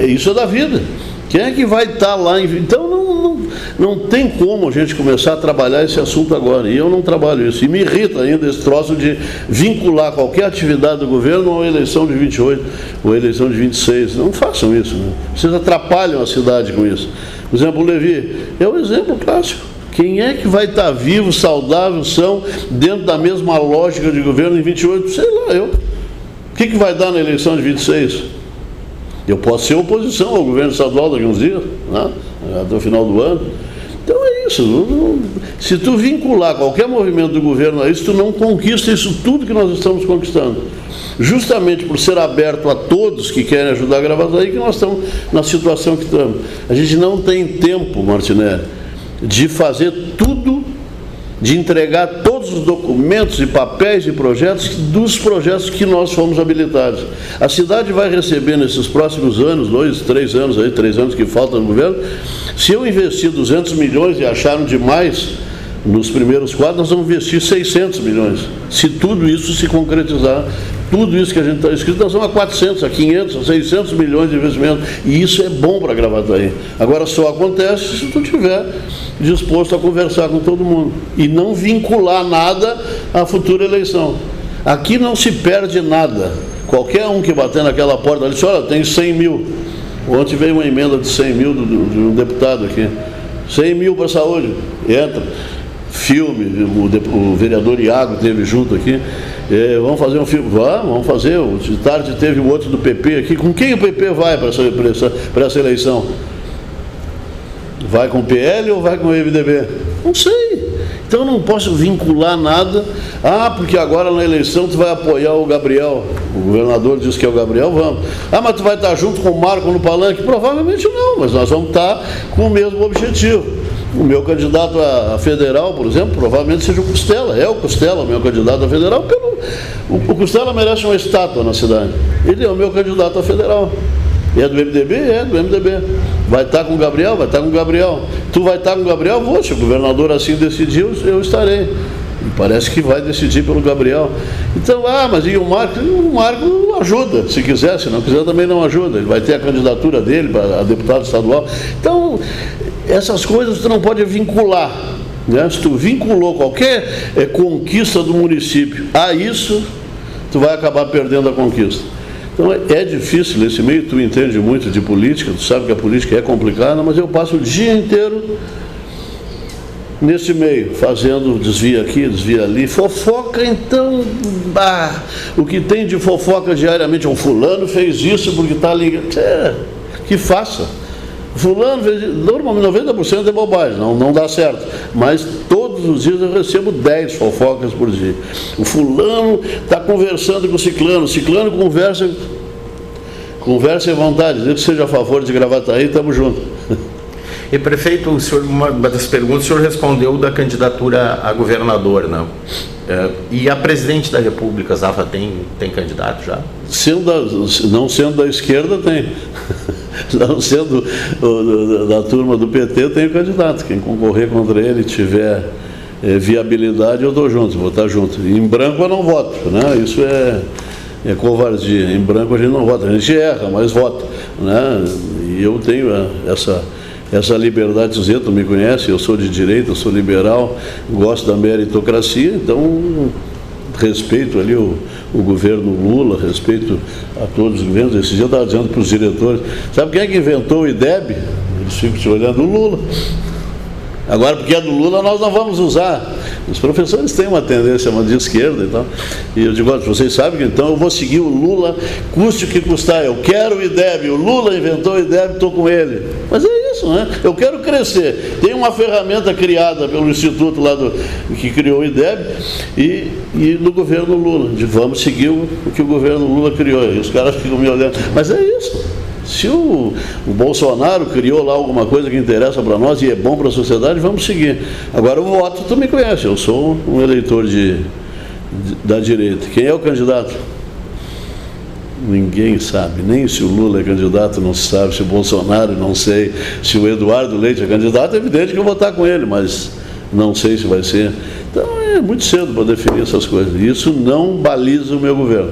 isso é da vida. Quem é que vai estar lá? Então não tem como a gente começar a trabalhar esse assunto agora. E eu não trabalho isso. E me irrita ainda esse troço de vincular qualquer atividade do governo a uma eleição de 28 ou a eleição de 26. Não façam isso, né? Vocês atrapalham a cidade com isso. Por exemplo, o Levi é um exemplo clássico. Quem é que vai estar vivo, saudável, são, dentro da mesma lógica de governo em 28? Sei lá, eu. O que vai dar na eleição de 26? Eu posso ser oposição ao governo estadual daqui a uns dias, né? Até o final do ano. Então é isso. Se tu vincular qualquer movimento do governo a isso, tu não conquista isso tudo que nós estamos conquistando. Justamente por ser aberto a todos que querem ajudar a Gravataí, que nós estamos na situação que estamos. A gente não tem tempo, Martinelli, de fazer tudo, de entregar todos os documentos e papéis e projetos dos projetos que nós fomos habilitados. A cidade vai receber nesses próximos anos, 3 anos que faltam no governo, se eu investir 200 milhões e acharam demais nos primeiros quadros, nós vamos investir 600 milhões. Se tudo isso se concretizar, tudo isso que a gente está escrito, nós vamos a 400, a 500, a 600 milhões de investimento. E isso é bom para Gravataí. Agora, só acontece se tu estiver disposto a conversar com todo mundo e não vincular nada à futura eleição. Aqui não se perde nada. Qualquer um que bater naquela porta ali, diz, olha, tem 100 mil. Ontem veio uma emenda de 100 mil de um deputado aqui. 100 mil para a saúde. Entra. Filme, o vereador Iago teve junto aqui. Vamos fazer um filme? Vamos fazer. De tarde teve o outro do PP aqui. Com quem o PP vai para essa eleição? Vai com o PL ou vai com o MDB? Não sei. Então eu não posso vincular nada. Porque agora na eleição tu vai apoiar o Gabriel. O governador disse que é o Gabriel, vamos. Mas tu vai estar junto com o Marco no palanque? Provavelmente não, mas nós vamos estar com o mesmo objetivo. O meu candidato a federal, por exemplo, provavelmente seja o Costela. É o Costela, o meu candidato a federal. O Costela merece uma estátua na cidade. Ele é o meu candidato a federal. É do MDB? É do MDB. Vai estar com o Gabriel? Vai estar com o Gabriel. Tu vai estar com o Gabriel? Vou, se o governador assim decidir, eu estarei. E parece que vai decidir pelo Gabriel. Então, mas e o Marco? O Marco ajuda, se quiser, se não quiser também não ajuda. Ele vai ter a candidatura dele para deputado estadual. Então, essas coisas tu não pode vincular. Né? Se tu vinculou qualquer conquista do município a isso, tu vai acabar perdendo a conquista. Então é difícil nesse meio, tu entende muito de política, tu sabe que a política é complicada, mas eu passo o dia inteiro nesse meio, fazendo desvio aqui, desvio ali, fofoca então, o que tem de fofoca diariamente, o fulano fez isso porque está ligado, que faça. Fulano fez isso, normalmente 90% é bobagem, não dá certo, mas todos os dias eu recebo 10 fofocas por dia. O fulano está conversando com o ciclano conversa à vontade, dizer que seja a favor de Gravataí, estamos juntos. E prefeito, o senhor, uma das perguntas, o senhor respondeu da candidatura a governador, não? E a presidente da República, Zafra, tem candidato já? Não sendo da esquerda, tem. Não sendo da turma do PT, tem o candidato. Quem concorrer contra ele tiver viabilidade, eu estou junto, vou estar junto. Em branco eu não voto, né? Isso é covardia. Em branco a gente não vota, a gente erra, mas vota, né? E eu tenho essa liberdade de dizer, tu me conhece, eu sou de direita, eu sou liberal, gosto da meritocracia, então respeito ali o governo Lula, respeito a todos os governos. Esse dia eu estava dizendo para os diretores, sabe quem é que inventou o IDEB? Eles ficam te olhando, o Lula. Agora, porque é do Lula, nós não vamos usar. Os professores têm uma tendência de esquerda e tal. E eu digo, vocês sabem que então eu vou seguir o Lula, custe o que custar. Eu quero o IDEB, o Lula inventou o IDEB, estou com ele. Mas é isso, né? Eu quero crescer. Tem uma ferramenta criada pelo instituto lá que criou o IDEB e no governo Lula. Vamos seguir o que o governo Lula criou. E os caras ficam me olhando. Mas é isso. Se o Bolsonaro criou lá alguma coisa que interessa para nós e é bom para a sociedade, vamos seguir. Agora o voto, tu me conhece, eu sou um eleitor da direita. Quem é o candidato? Ninguém sabe, nem se o Lula é candidato, não se sabe, se o Bolsonaro, não sei, se o Eduardo Leite é candidato, é evidente que eu vou votar com ele, mas não sei se vai ser. Então é muito cedo para definir essas coisas. Isso não baliza o meu governo.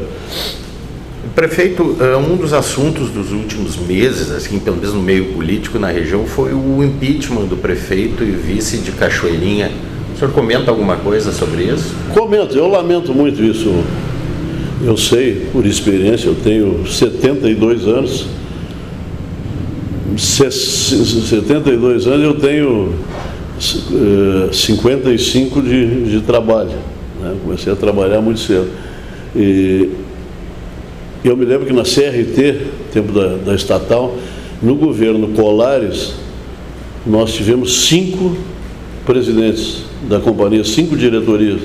Prefeito, um dos assuntos dos últimos meses, assim, pelo menos no meio político na região, foi o impeachment do prefeito e vice de Cachoeirinha. O senhor comenta alguma coisa sobre isso? Comento, eu lamento muito isso. Eu sei, por experiência, eu tenho 72 anos. 72 anos eu tenho 55 de trabalho. Né? Comecei a trabalhar muito cedo. E eu me lembro que na CRT, tempo da estatal, no governo Colares, nós tivemos 5 presidentes da companhia, 5 diretorias,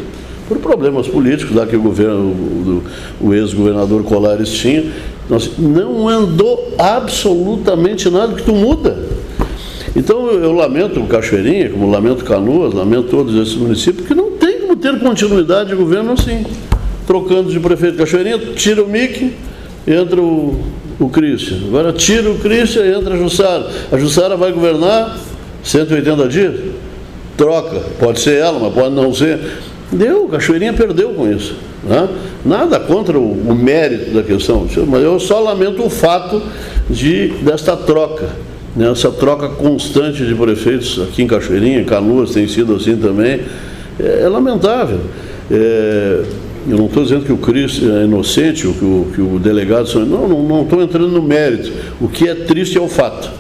por problemas políticos lá que o ex-governador Colares tinha. Não andou absolutamente nada, que tu muda. Então eu lamento o Cachoeirinha, como lamento Canoas, lamento todos esses municípios, porque não tem como ter continuidade de governo assim. Trocando de prefeito Cachoeirinha, tira o Mickey, entra o Christian. Agora tira o Christian e entra a Jussara. A Jussara vai governar 180 dias? Troca. Pode ser ela, mas pode não ser. O Cachoeirinha perdeu com isso. Né? Nada contra o mérito da questão, mas eu só lamento o fato desta troca. Né? Essa troca constante de prefeitos aqui em Cachoeirinha, em Canoas tem sido assim também. É lamentável. Eu não estou dizendo que o Cristo é inocente, ou que o delegado... Não estou entrando no mérito. O que é triste é o fato.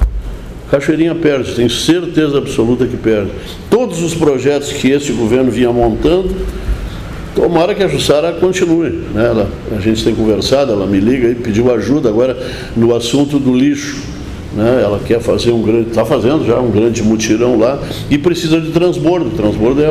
Cachoeirinha perde, tenho certeza absoluta que perde. Todos os projetos que esse governo vinha montando, tomara que a Jussara continue. Né? A gente tem conversado, ela me liga e pediu ajuda agora no assunto do lixo. Né? Ela quer fazer está fazendo já um grande mutirão lá e precisa de transbordo. Transbordo é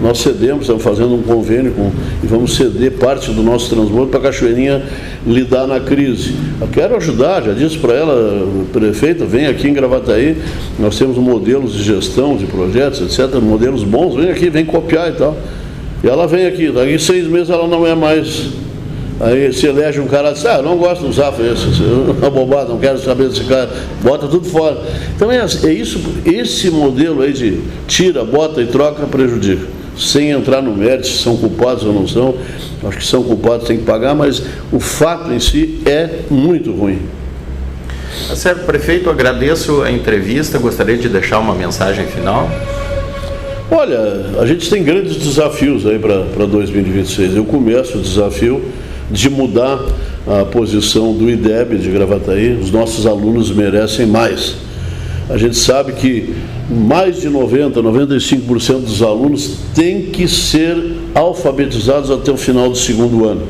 nós cedemos, estamos fazendo um convênio e vamos ceder parte do nosso transbordo para a Cachoeirinha lidar na crise. Eu quero ajudar, já disse para ela, prefeita, vem aqui em Gravataí, nós temos modelos de gestão de projetos, etc., modelos bons, vem aqui, vem copiar e tal. E ela vem aqui, daqui 6 meses ela não é mais Aí se elege um cara e diz, não gosto do Zafra, é uma bobada, não quero saber desse cara, bota tudo fora. Então é isso, esse modelo aí de tira, bota e troca prejudica, sem entrar no mérito se são culpados ou não são. Acho que são culpados, tem que pagar, mas o fato em si é muito ruim. Certo, prefeito, agradeço a entrevista, gostaria de deixar uma mensagem final. Olha, a gente tem grandes desafios aí para 2026. Eu começo o desafio de mudar a posição do IDEB de Gravataí. Os nossos alunos merecem mais. A gente sabe que mais de 95% dos alunos têm que ser alfabetizados até o final do segundo ano.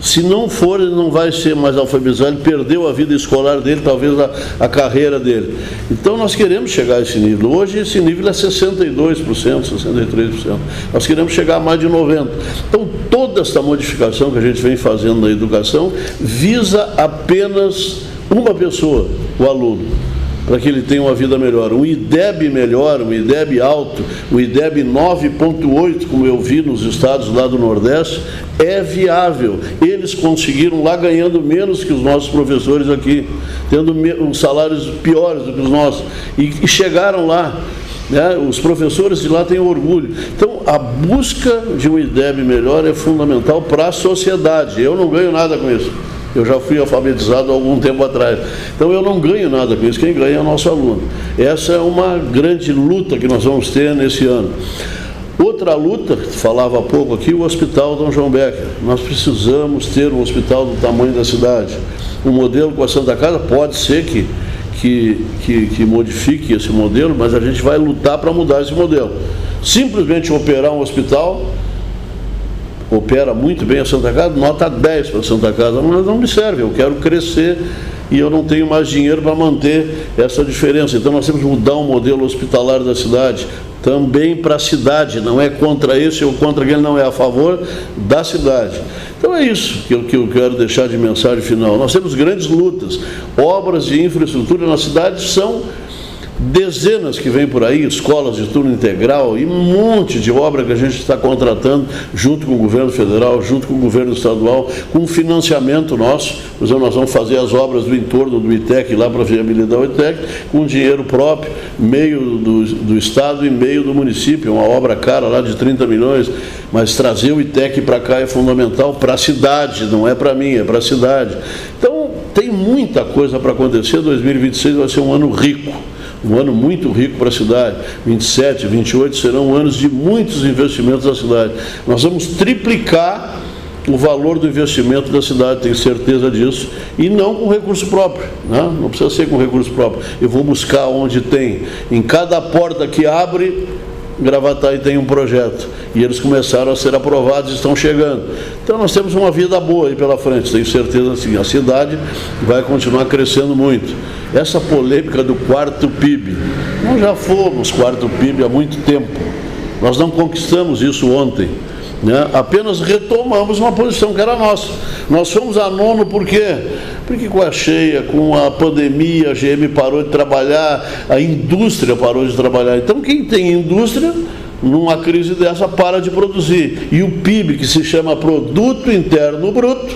Se não for, ele não vai ser mais alfabetizado, ele perdeu a vida escolar dele, talvez a carreira dele. Então nós queremos chegar a esse nível. Hoje esse nível é 62%, 63%. Nós queremos chegar a mais de 90%. Então toda essa modificação que a gente vem fazendo na educação visa apenas uma pessoa, o aluno, para que ele tenha uma vida melhor. Um IDEB melhor, um IDEB alto, um IDEB 9.8, como eu vi nos estados lá do Nordeste, é viável. Eles conseguiram lá ganhando menos que os nossos professores aqui, tendo salários piores do que os nossos, e chegaram lá. Né? Os professores de lá têm orgulho. Então, a busca de um IDEB melhor é fundamental para a sociedade. Eu não ganho nada com isso. Eu já fui alfabetizado há algum tempo atrás. Então eu não ganho nada com isso, quem ganha é o nosso aluno. Essa é uma grande luta que nós vamos ter nesse ano. Outra luta, falava há pouco aqui, o Hospital Dom João Becker. Nós precisamos ter um hospital do tamanho da cidade. O modelo com a Santa Casa pode ser que modifique esse modelo, mas a gente vai lutar para mudar esse modelo. Simplesmente operar um hospital... opera muito bem a Santa Casa, nota 10 para a Santa Casa, mas não me serve, eu quero crescer e eu não tenho mais dinheiro para manter essa diferença. Então nós temos que mudar o modelo hospitalar da cidade, também para a cidade, não é contra esse ou contra aquele, não, é a favor da cidade. Então é isso que eu quero deixar de mensagem final. Nós temos grandes lutas, obras de infraestrutura na cidade são dezenas que vêm por aí, escolas de turno integral e um monte de obra que a gente está contratando junto com o governo federal, junto com o governo estadual, com financiamento nosso. Por exemplo, nós vamos fazer as obras do entorno do ITEC, lá para viabilizar o ITEC, com dinheiro próprio, meio do estado e meio do município, uma obra cara lá de 30 milhões, mas trazer o ITEC para cá é fundamental para a cidade, não é para mim, é para a cidade. Então, tem muita coisa para acontecer, 2026 vai ser um ano rico. Um ano muito rico para a cidade. 27, 28 serão anos de muitos investimentos da cidade. Nós vamos triplicar o valor do investimento da cidade, tenho certeza disso, e não com recurso próprio, né? Não precisa ser com recurso próprio. Eu vou buscar onde tem. Em cada porta que abre, Gravataí tem um projeto. E eles começaram a ser aprovados e estão chegando. Então nós temos uma vida boa aí pela frente, tenho certeza sim. A cidade vai continuar crescendo muito. Essa polêmica do quarto PIB, nós já fomos quarto PIB há muito tempo. Nós não conquistamos isso ontem, né? Apenas retomamos uma posição que era nossa. Nós fomos a nono por quê? Porque com a cheia, com a pandemia, a GM parou de trabalhar, a indústria parou de trabalhar. Então quem tem indústria, numa crise dessa, para de produzir. E o PIB, que se chama Produto Interno Bruto,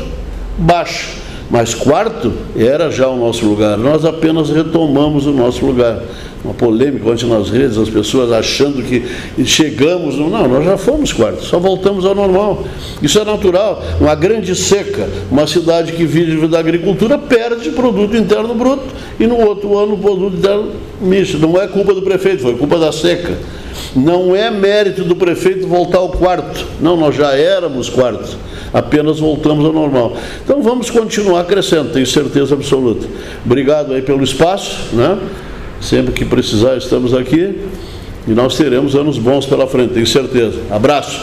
baixa. Mas quarto era já o nosso lugar. Nós apenas retomamos o nosso lugar. Uma polêmica ontem nas redes, as pessoas achando que chegamos... Não, nós já fomos quarto, só voltamos ao normal. Isso é natural. Uma grande seca, uma cidade que vive da agricultura perde produto interno bruto e no outro ano o produto interno misto. Não é culpa do prefeito, foi culpa da seca. Não é mérito do prefeito voltar ao quarto. Não, nós já éramos quarto. Apenas voltamos ao normal. Então vamos continuar crescendo, tenho certeza absoluta. Obrigado aí pelo espaço, né? Sempre que precisar estamos aqui e nós teremos anos bons pela frente, tenho certeza. Abraço.